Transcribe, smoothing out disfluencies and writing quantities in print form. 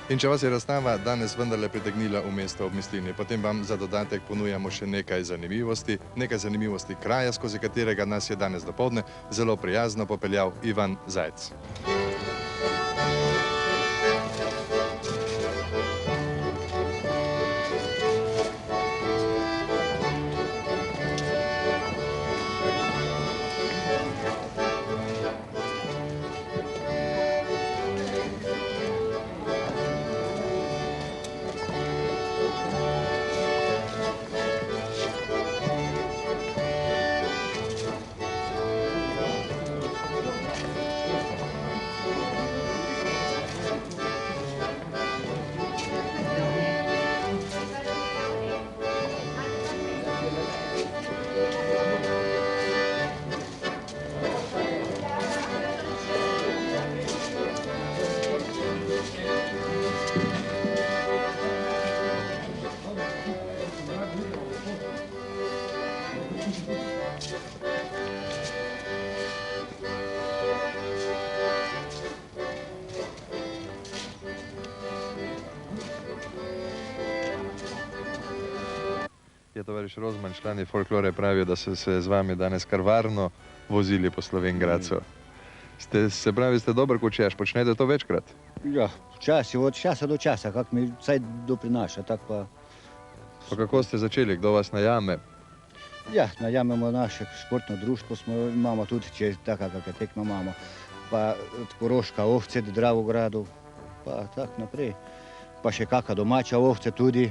In če vas je razstava danes vendarle pritegnila v mesto ob Mislinji, potem vam za dodatek ponujamo še nekaj zanimivosti kraja, skozi katerega nas je danes dopoldne zelo prijazno popeljal Ivan Zajc. Tovariš Rozman, člani folklore pravijo, da so se z vami danes kar varno vozili po Slovenj Gradcu. Se pravi, ste dober kočejaš, počnete to večkrat? Ja, včasih, od časa do časa, kak mi vsaj doprinaša, tak pa... Pa kako ste začeli, kdo vas najame? Ja, najamemo naše športno društvo, imamo tudi, če taka kakve tekma imamo, pa Koroška ovce, Dravogradu, pa tak naprej. Pa še kaka domača ovce tudi.